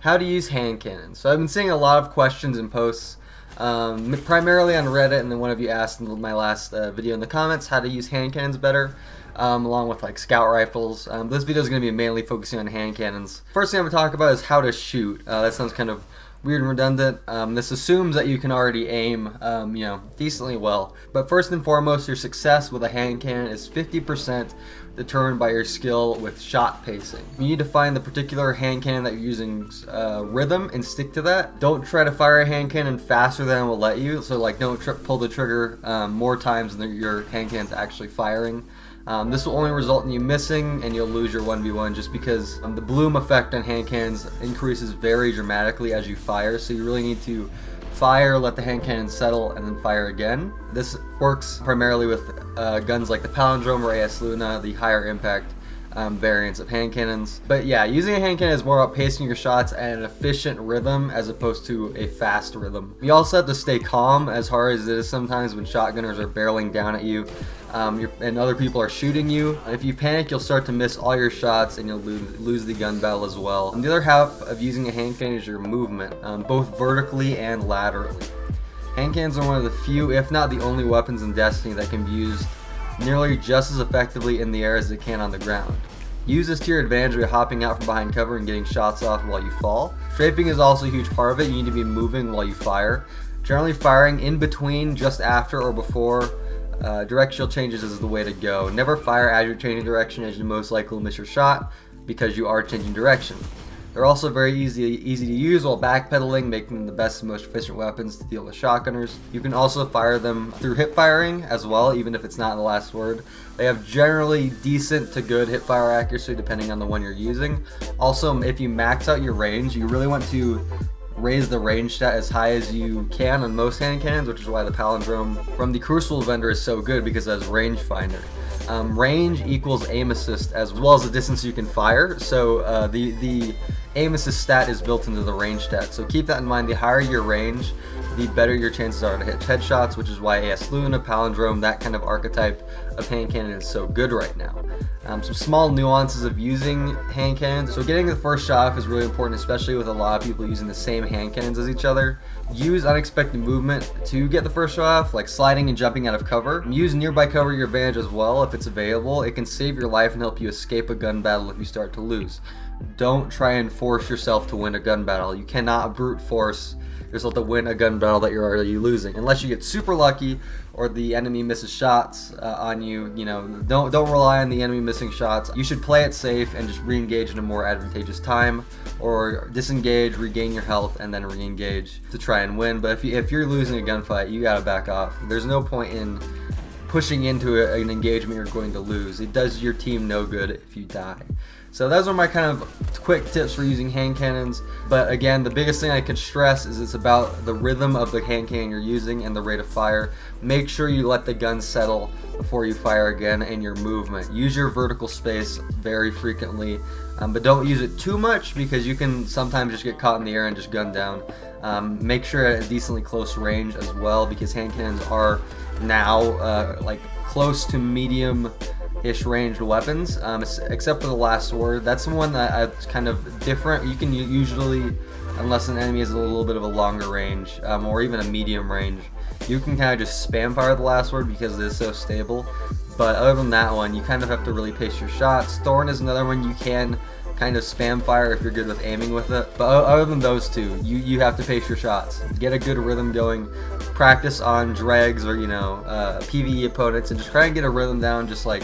How to use hand cannons. So I've been seeing a lot of questions and posts, primarily on Reddit, and then one of you asked in my last video in the comments how to use hand cannons better, along with like scout rifles. This video is going to be mainly focusing on hand cannons. First thing I'm going to talk about is how to shoot. That sounds kind of weird and redundant. This assumes that you can already aim, decently well. But first and foremost, your success with a hand cannon is 50% determined by your skill with shot pacing. You need to find the particular hand cannon that you're using rhythm and stick to that. Don't try to fire a hand cannon faster than it will let you. So like don't pull the trigger more times than your hand cannon's actually firing. This will only result in you missing and you'll lose your 1v1 just because the bloom effect on hand cannons increases very dramatically as you fire, so you really need to fire, let the hand cannon settle, and then fire again. This works primarily with guns like the Palindrome or AS Luna, the higher impact variants of hand cannons. But yeah, using a hand cannon is more about pacing your shots at an efficient rhythm as opposed to a fast rhythm. You also have to stay calm, as hard as it is sometimes when shotgunners are barreling down at you and other people are shooting you. If you panic, you'll start to miss all your shots and you'll lose the gun battle as well. And the other half of using a hand cannon is your movement, both vertically and laterally. Hand cannons are one of the few, if not the only, weapons in Destiny that can be used nearly just as effectively in the air as it can on the ground. Use this to your advantage by hopping out from behind cover and getting shots off while you fall. Strafing is also a huge part of it. You need to be moving while you fire. Generally firing in between, just after, or before directional changes is the way to go. Never fire as you're changing direction, as you most likely will miss your shot because you are changing direction. They're also very easy to use while backpedaling, making them the best and most efficient weapons to deal with shotgunners. You can also fire them through hip firing as well, even if it's not the last word. They have generally decent to good hip fire accuracy depending on the one you're using. Also, if you max out your range, you really want to raise the range stat as high as you can on most hand cannons, which is why the Palindrome from the Crucible vendor is so good, because it has range finder. Range equals aim assist as well as the distance you can fire, so the aim assist stat is built into the range stat, so keep that in mind. The higher your range, the better your chances are to hit headshots, which is why AS Luna, Palindrome, that kind of archetype of hand cannon is so good right now. Some small nuances of using hand cannons. So getting the first shot off is really important, especially with a lot of people using the same hand cannons as each other. Use unexpected movement to get the first shot off, like sliding and jumping out of cover. Use nearby cover to your advantage as well if it's available. It can save your life and help you escape a gun battle if you start to lose. Don't try and force yourself to win a gun battle. You cannot brute force yourself to win a gun battle that you're already losing, unless you get super lucky or the enemy misses shots on you. Don't rely on the enemy missing shots. You should play it safe and just re-engage in a more advantageous time, or disengage, regain your health, and then re-engage to try and win. But if you're losing a gunfight, you gotta back off. There's no point in pushing into an engagement you're going to lose. It does your team no good if you die. So those are my kind of quick tips for using hand cannons. But again, the biggest thing I can stress is it's about the rhythm of the hand cannon you're using and the rate of fire. Make sure you let the gun settle before you fire again, and your movement. Use your vertical space very frequently, but don't use it too much because you can sometimes just get caught in the air and just gun down. Make sure at a decently close range as well, because hand cannons are now like close to medium-ish ranged weapons, except for the last word. That's the one that's kind of different. You can usually, unless an enemy has a little bit of a longer range, or even a medium range, you can kind of just spam fire the last word because it is so stable. But other than that one, you kind of have to really pace your shots. Thorn is another one you can kind of spam fire if you're good with aiming with it. But other than those two, you have to pace your shots. Get a good rhythm going. Practice on dregs or PvE opponents, and just try and get a rhythm down. Just like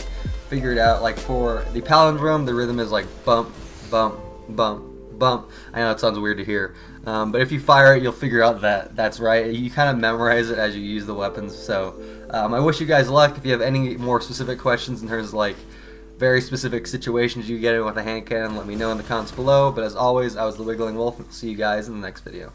figure it out. Like for the Palindrome, the rhythm is like bump, bump, bump, bump. I know it sounds weird to hear, but if you fire it, you'll figure out that that's right. You kind of memorize it as you use the weapons. So I wish you guys luck. If you have any more specific questions in terms of like very specific situations you get in with a hand cannon, let me know in the comments below. But as always, I was the Wiggling Wolf, and see you guys in the next video.